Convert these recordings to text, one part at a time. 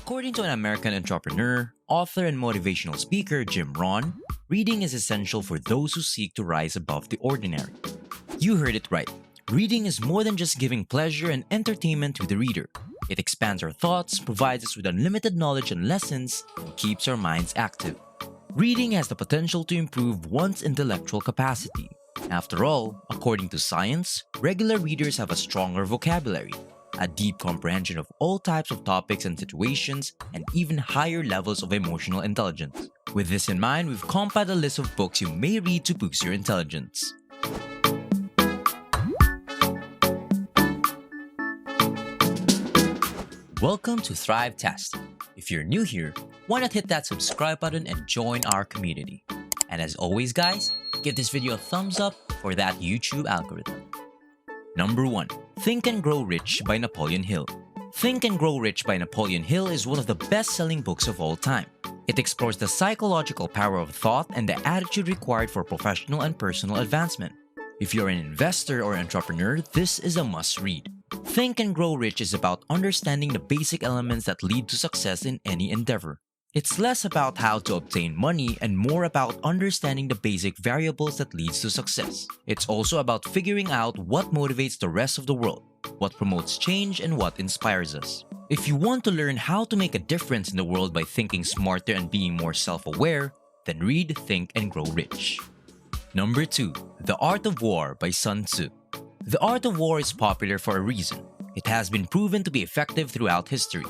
According to an American entrepreneur, author, and motivational speaker Jim Rohn, reading is essential for those who seek to rise above the ordinary. You heard it right. Reading is more than just giving pleasure and entertainment to the reader. It expands our thoughts, provides us with unlimited knowledge and lessons, and keeps our minds active. Reading has the potential to improve one's intellectual capacity. After all, according to science, regular readers have a stronger vocabulary, a deep comprehension of all types of topics and situations, and even higher levels of emotional intelligence. With this in mind, we've compiled a list of books you may read to boost your intelligence. Welcome to Thrivetastic. If you're new here, why not hit that subscribe button and join our community? And as always guys, give this video a thumbs up for that YouTube algorithm. Number 1. Think and Grow Rich by Napoleon Hill. Think and Grow Rich by Napoleon Hill is one of the best-selling books of all time. It explores the psychological power of thought and the attitude required for professional and personal advancement. If you're an investor or entrepreneur, this is a must-read. Think and Grow Rich is about understanding the basic elements that lead to success in any endeavor. It's less about how to obtain money and more about understanding the basic variables that leads to success. It's also about figuring out what motivates the rest of the world, what promotes change, and what inspires us. If you want to learn how to make a difference in the world by thinking smarter and being more self-aware, then read Think and Grow Rich. Number 2. The Art of War by Sun Tzu. The Art of War is popular for a reason. It has been proven to be effective throughout history.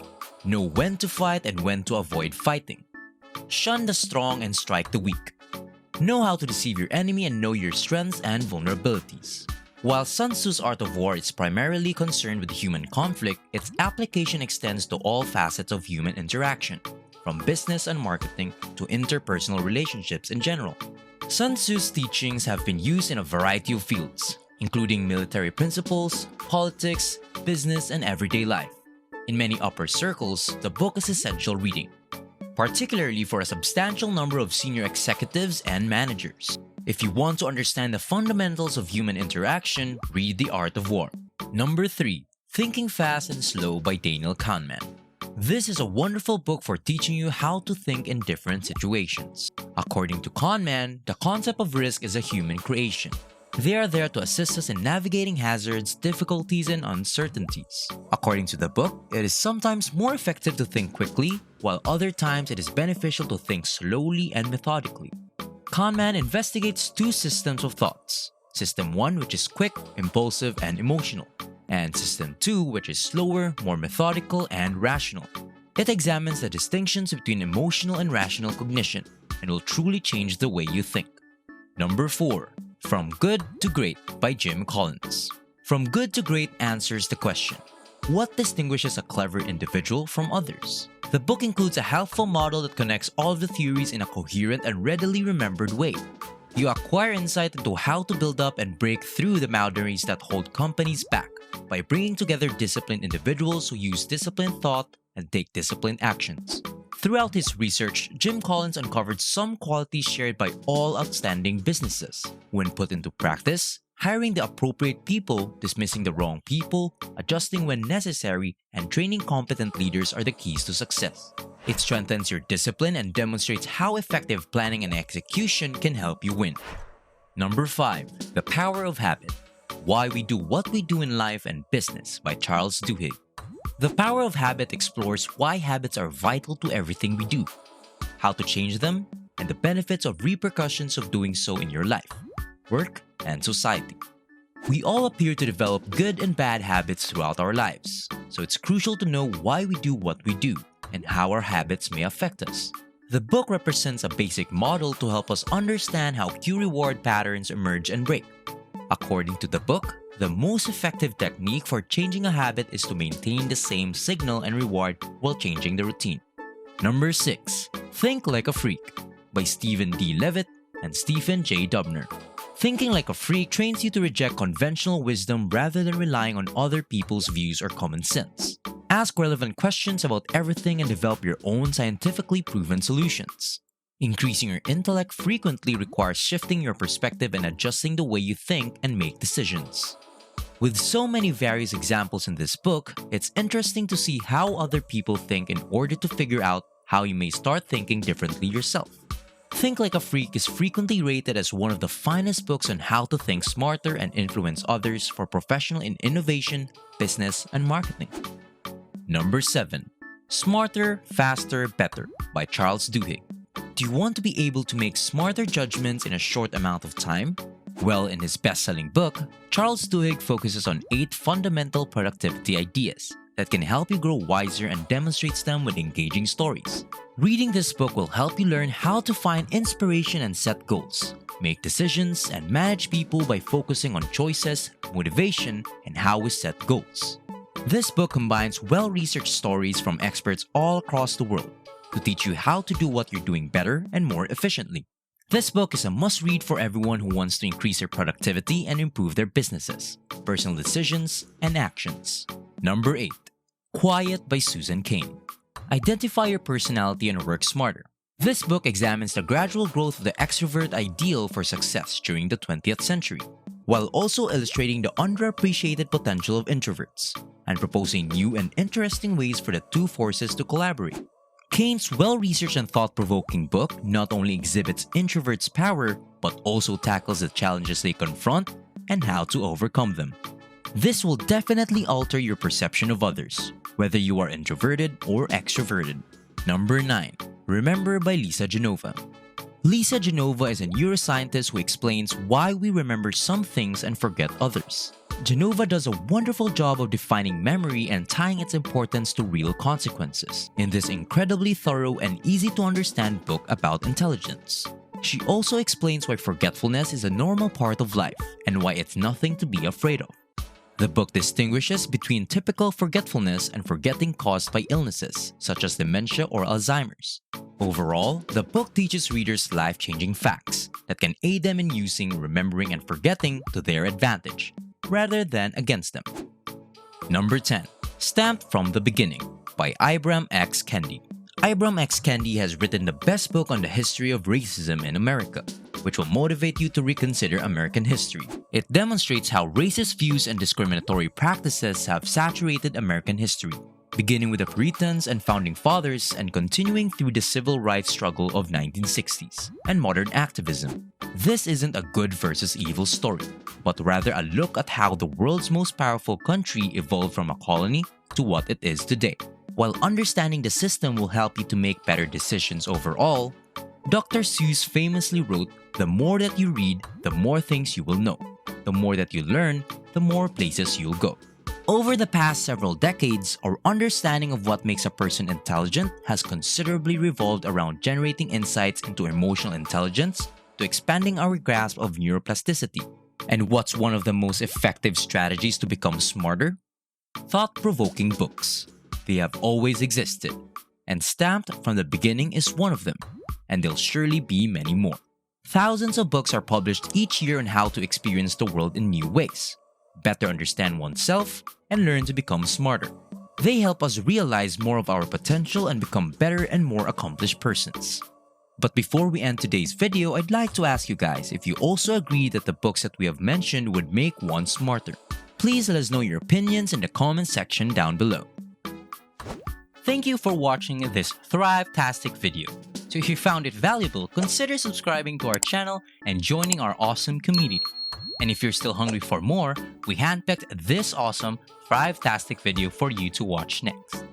Know when to fight and when to avoid fighting. Shun the strong and strike the weak. Know how to deceive your enemy and know your strengths and vulnerabilities. While Sun Tzu's Art of War is primarily concerned with human conflict, its application extends to all facets of human interaction, from business and marketing to interpersonal relationships in general. Sun Tzu's teachings have been used in a variety of fields, including military principles, politics, business, and everyday life. In many upper circles, the book is essential reading, particularly for a substantial number of senior executives and managers. If you want to understand the fundamentals of human interaction, read The Art of War. Number 3. Thinking Fast and Slow by Daniel Kahneman. This is a wonderful book for teaching you how to think in different situations. According to Kahneman, the concept of risk is a human creation. They are there to assist us in navigating hazards, difficulties, and uncertainties. According to the book, it is sometimes more effective to think quickly, while other times it is beneficial to think slowly and methodically. Kahneman investigates two systems of thoughts. System 1, which is quick, impulsive, and emotional, and System 2, which is slower, more methodical, and rational. It examines the distinctions between emotional and rational cognition, and will truly change the way you think. Number 4. From Good to Great by Jim Collins. From Good to Great answers the question, what distinguishes a clever individual from others? The book includes a helpful model that connects all of the theories in a coherent and readily remembered way. You acquire insight into how to build up and break through the boundaries that hold companies back by bringing together disciplined individuals who use disciplined thought and take disciplined actions. Throughout his research, Jim Collins uncovered some qualities shared by all outstanding businesses. When put into practice, hiring the appropriate people, dismissing the wrong people, adjusting when necessary, and training competent leaders are the keys to success. It strengthens your discipline and demonstrates how effective planning and execution can help you win. Number 5. The Power of Habit. Why We Do What We Do in Life and Business by Charles Duhigg. The Power of Habit explores why habits are vital to everything we do, how to change them, and the benefits of repercussions of doing so in your life, work, and society. We all appear to develop good and bad habits throughout our lives, so it's crucial to know why we do what we do and how our habits may affect us. The book represents a basic model to help us understand how cue reward patterns emerge and break. According to the book, the most effective technique for changing a habit is to maintain the same signal and reward while changing the routine. Number 6. Think Like a Freak by Stephen D. Levitt and Stephen J. Dubner. Thinking Like a Freak trains you to reject conventional wisdom rather than relying on other people's views or common sense. Ask relevant questions about everything and develop your own scientifically proven solutions. Increasing your intellect frequently requires shifting your perspective and adjusting the way you think and make decisions. With so many various examples in this book, it's interesting to see how other people think in order to figure out how you may start thinking differently yourself. Think Like a Freak is frequently rated as one of the finest books on how to think smarter and influence others for professional in innovation, business, and marketing. Number 7. Smarter, Faster, Better by Charles Duhigg. Do you want to be able to make smarter judgments in a short amount of time? Well, in his best-selling book, Charles Duhigg focuses on 8 fundamental productivity ideas that can help you grow wiser and demonstrates them with engaging stories. Reading this book will help you learn how to find inspiration and set goals, make decisions, and manage people by focusing on choices, motivation, and how we set goals. This book combines well-researched stories from experts all across the world to teach you how to do what you're doing better and more efficiently. This book is a must-read for everyone who wants to increase their productivity and improve their businesses, personal decisions, and actions. Number 8. Quiet by Susan Cain. Identify your personality and work smarter. This book examines the gradual growth of the extrovert ideal for success during the 20th century, while also illustrating the underappreciated potential of introverts and proposing new and interesting ways for the two forces to collaborate. Cain's well-researched and thought-provoking book not only exhibits introverts' power, but also tackles the challenges they confront and how to overcome them. This will definitely alter your perception of others, whether you are introverted or extroverted. Number 9. Remember by Lisa Genova. Lisa Genova is a neuroscientist who explains why we remember some things and forget others. Genova does a wonderful job of defining memory and tying its importance to real consequences in this incredibly thorough and easy-to-understand book about intelligence. She also explains why forgetfulness is a normal part of life and why it's nothing to be afraid of. The book distinguishes between typical forgetfulness and forgetting caused by illnesses, such as dementia or Alzheimer's. Overall, the book teaches readers life-changing facts that can aid them in using remembering and forgetting to their advantage, rather than against them. Number 10. Stamped from the Beginning by Ibram X. Kendi. Ibram X. Kendi has written the best book on the history of racism in America, which will motivate you to reconsider American history. It demonstrates how racist views and discriminatory practices have saturated American history, beginning with the Puritans and Founding Fathers and continuing through the civil rights struggle of 1960s and modern activism. This isn't a good versus evil story, but rather a look at how the world's most powerful country evolved from a colony to what it is today. While understanding the system will help you to make better decisions overall, Dr. Seuss famously wrote, "The more that you read, the more things you will know. The more that you learn, the more places you'll go." Over the past several decades, our understanding of what makes a person intelligent has considerably revolved around generating insights into emotional intelligence to expanding our grasp of neuroplasticity. And what's one of the most effective strategies to become smarter? Thought-provoking books. They have always existed, and Stamped from the Beginning is one of them, and there'll surely be many more. Thousands of books are published each year on how to experience the world in new ways, better understand oneself, and learn to become smarter. They help us realize more of our potential and become better and more accomplished persons. But before we end today's video, I'd like to ask you guys if you also agree that the books that we have mentioned would make one smarter. Please let us know your opinions in the comment section down below. Thank you for watching this Thrivetastic video. So if you found it valuable, consider subscribing to our channel and joining our awesome community. And if you're still hungry for more, we handpicked this awesome Thrivetastic video for you to watch next.